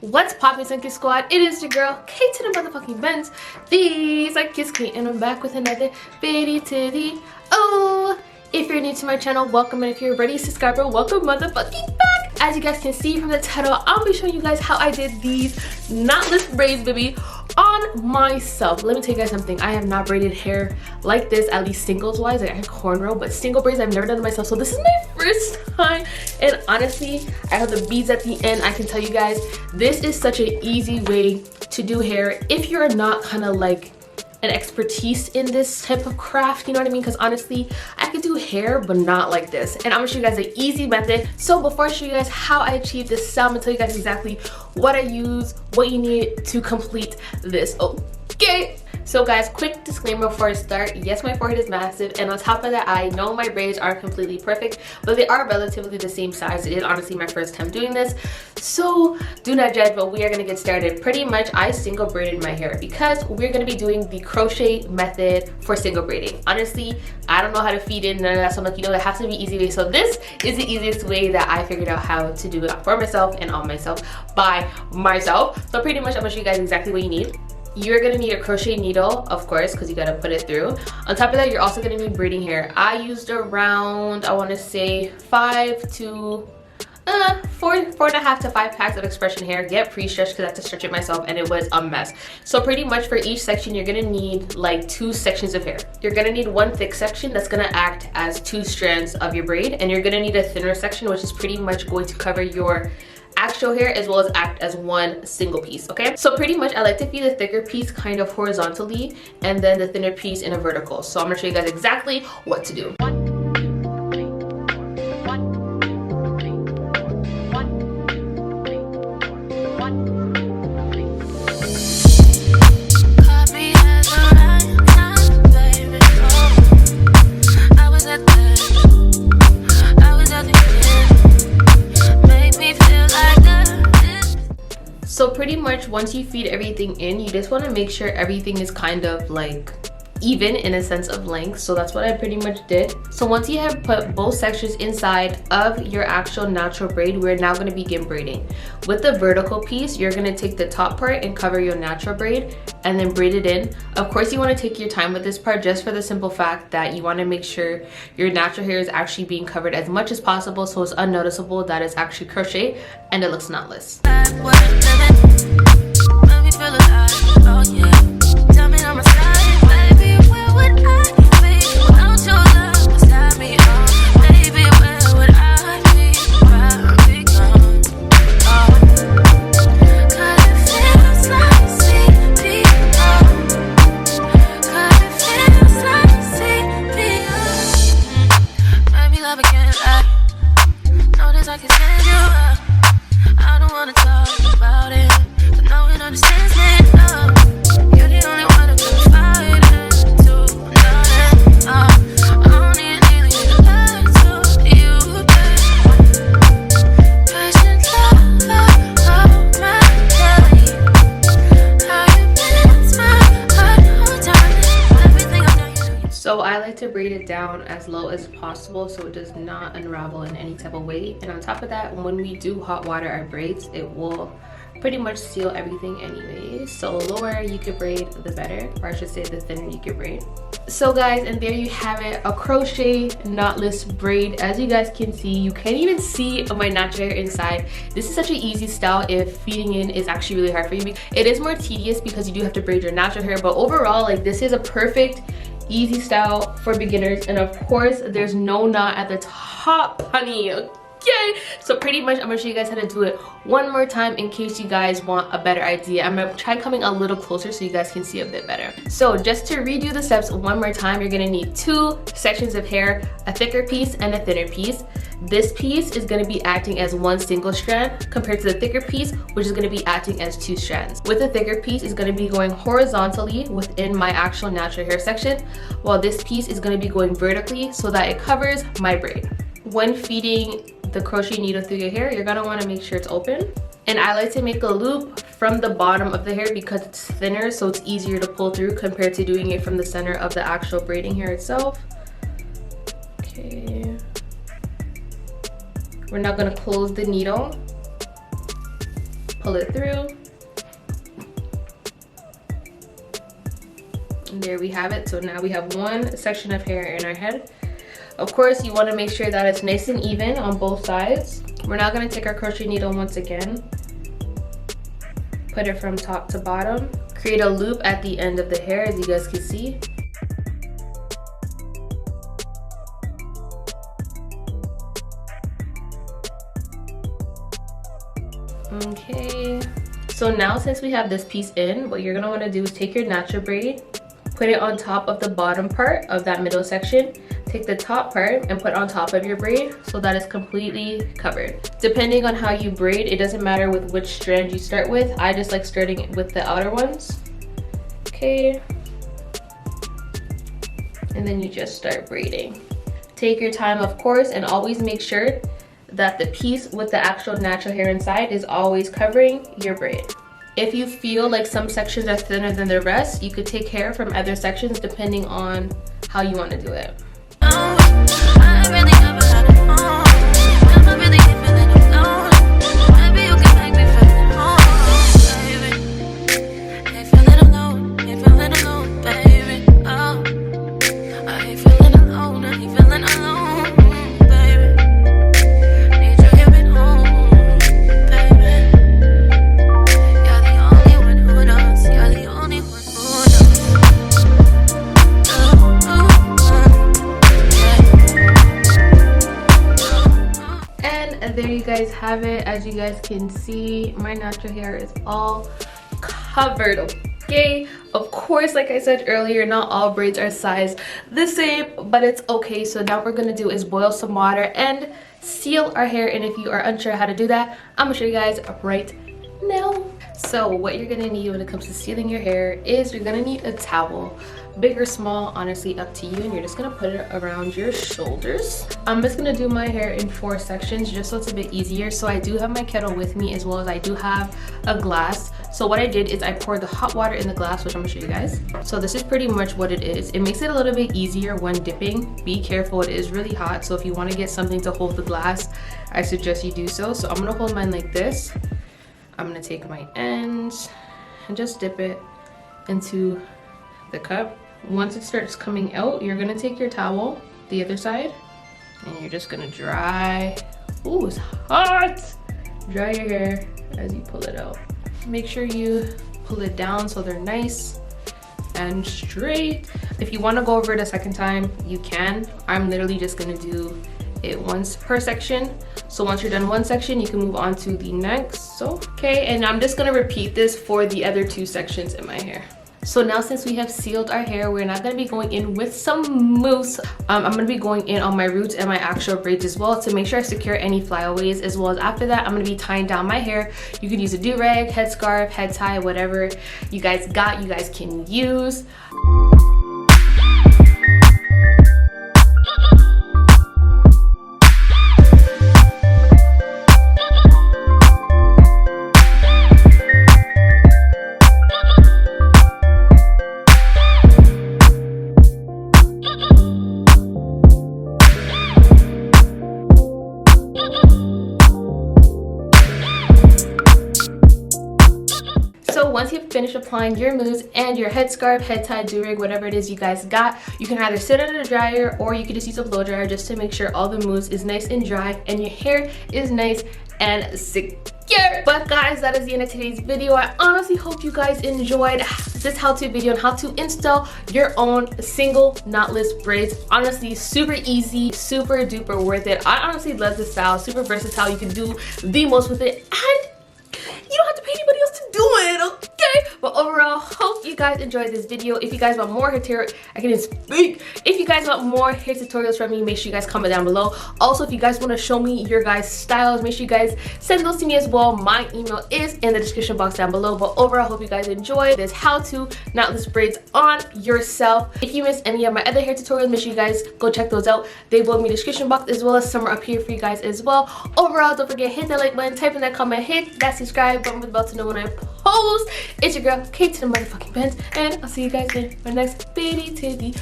What's poppin', Sunkist Squad? It is your girl, Kate to the motherfucking Benz. These are Kiss Kate, and I'm back with another video today. Oh, if you're new to my channel, welcome, and if you're already a subscriber, welcome motherfucking back. As you guys can see from the title, I'll be showing you guys how I did these knotless braids, baby, on myself. Let me tell you guys something. I have not braided hair like this, at least singles wise. I have cornrow, but single braids I've never done it myself, so this is my first time. And honestly, I have the beads at the end. I can tell you guys, this is such an easy way to do hair if you're not kind of like an expertise in this type of craft, you know what I mean? Because honestly, I could do hair but not like this, and I'm gonna show you guys the easy method. So before I show you guys how I achieve this style, I'm gonna tell you guys exactly what I use, what you need to complete this. Okay, so guys, quick disclaimer before I start. Yes, my forehead is massive, and on top of that, I know my braids aren't completely perfect, but they are relatively the same size. It is honestly my first time doing this, so do not judge, but we are gonna get started. Pretty much, I single braided my hair because we're gonna be doing the crochet method for single braiding. Honestly, I don't know how to feed in none of that, so I'm like, you know, there has to be easy way. So this is the easiest way that I figured out how to do it for myself and on myself by myself. So pretty much, I'm gonna show you guys exactly what you need. You're gonna need a crochet needle, of course, because you gotta put it through. On top of that, you're also gonna need braiding hair. I used around, I wanna say 4.5 to 5 packs of expression hair. Get pre-stretched because I had to stretch it myself and it was a mess. So pretty much for each section, you're gonna need like 2 sections of hair. You're gonna need one thick section that's gonna act as 2 strands of your braid, and you're gonna need a thinner section, which is pretty much going to cover your actual hair as well as act as one single piece. Okay, so pretty much I like to feed the thicker piece kind of horizontally and then the thinner piece in a vertical. So I'm gonna show you guys exactly what to do. So pretty much once you feed everything in, you just want to make sure everything is kind of like even in a sense of length. So that's what I pretty much did. So once you have put both sections inside of your actual natural braid, we're now going to begin braiding. With the vertical piece, you're going to take the top part and cover your natural braid and then braid it in. Of course, you want to take your time with this part just for the simple fact that you want to make sure your natural hair is actually being covered as much as possible so it's unnoticeable that it's actually crochet and it looks knotless. So I like to braid it down as low as possible so it does not unravel in any type of way. And on top of that, when we do hot water our braids, it will pretty much seal everything anyway. So the lower you can braid, the better, or I should say the thinner you can braid. So guys, and there you have it, a crochet knotless braid. As you guys can see, you can't even see my natural hair inside. This is such an easy style if feeding in is actually really hard for you. It is more tedious because you do have to braid your natural hair, but overall, like, this is a perfect easy style for beginners. And of course, there's no knot at the top, honey. Okay, so pretty much I'm gonna show you guys how to do it one more time in case you guys want a better idea. I'm gonna try coming a little closer so you guys can see a bit better. So just to redo the steps one more time, you're gonna need 2 sections of hair, a thicker piece and a thinner piece. This piece is going to be acting as one single strand compared to the thicker piece, which is going to be acting as 2 strands. With the thicker piece is going to be going horizontally within my actual natural hair section, while this piece is going to be going vertically so that it covers my braid. When feeding the crochet needle through your hair, you're going to want to make sure it's open. And I like to make a loop from the bottom of the hair because it's thinner, so it's easier to pull through compared to doing it from the center of the actual braiding hair itself. Okay. We're now going to close the needle, pull it through. And there we have it. So now we have one section of hair in our head. Of course, you want to make sure that it's nice and even on both sides. We're now going to take our crochet needle once again, put it from top to bottom, create a loop at the end of the hair, as you guys can see. Okay, so now since we have this piece in, what you're going to want to do is take your natural braid, put it on top of the bottom part of that middle section. Take the top part and put on top of your braid so that it's completely covered. Depending on how you braid, it doesn't matter with which strand you start with. I just like starting with the outer ones. Okay. And then you just start braiding. Take your time, of course, and always make sure that the piece with the actual natural hair inside is always covering your braid. If you feel like some sections are thinner than the rest, you could take hair from other sections depending on how you want to do it. There you guys have it. As you guys can see, my natural hair is all covered. Okay, of course, like I said earlier, not all braids are sized the same, but it's okay. So now what we're gonna do is boil some water and seal our hair, and if you are unsure how to do that, I'm gonna show you guys right now. So what you're gonna need when it comes to sealing your hair is you're gonna need a towel. Big or small, honestly up to you, and you're just gonna put it around your shoulders. I'm just gonna do my hair in 4 sections just so it's a bit easier. So I do have my kettle with me, as well as I do have a glass. So what I did is I poured the hot water in the glass, which I'm gonna show you guys. So this is pretty much what it is. It makes it a little bit easier when dipping. Be careful, it is really hot, so if you want to get something to hold the glass, I suggest you do so. So I'm gonna hold mine like this. I'm gonna take my ends and just dip it into the cup. Once it starts coming out, you're gonna take your towel, the other side, and you're just gonna dry. Ooh, it's hot! Dry your hair as you pull it out. Make sure you pull it down so they're nice and straight. If you wanna go over it a second time, you can. I'm literally just gonna do it once per section. So once you're done one section, you can move on to the next. So, okay, and I'm just gonna repeat this for the other 2 sections in my hair. So now since we have sealed our hair, we're not going to be going in with some mousse. I'm going to be going in on my roots and my actual braids as well to make sure I secure any flyaways, as well as after that I'm going to be tying down my hair. You could use a do-rag, headscarf, head tie, whatever you guys got, you guys can use. So once you've finished applying your mousse and your headscarf, head tie, do-rag, whatever it is you guys got, you can either sit under the dryer or you can just use a blow dryer just to make sure all the mousse is nice and dry and your hair is nice and secure. But guys, that is the end of today's video. I honestly hope you guys enjoyed this how-to video on how to install your own single knotless braids. Honestly, super easy, super duper worth it. I honestly love this style, super versatile. You can do the most with it, and you don't have to pay anybody else to do it, okay? But overall, hope you guys enjoyed this video. If you guys want more hair tutorials, I can't even speak. If you guys want more hair tutorials from me, make sure you guys comment down below. Also, if you guys want to show me your guys' styles, make sure you guys send those to me as well. My email is in the description box down below. But overall, hope you guys enjoyed this how-to knotless braids on yourself. If you missed any of my other hair tutorials, make sure you guys go check those out. They will be in the description box, as well as some are up here for you guys as well. Overall, don't forget, hit that like button, type in that comment, hit that subscribe button about to know when I post. It's your girl, Kate to the motherfucking Benz, and I'll see you guys in my next bitty titty.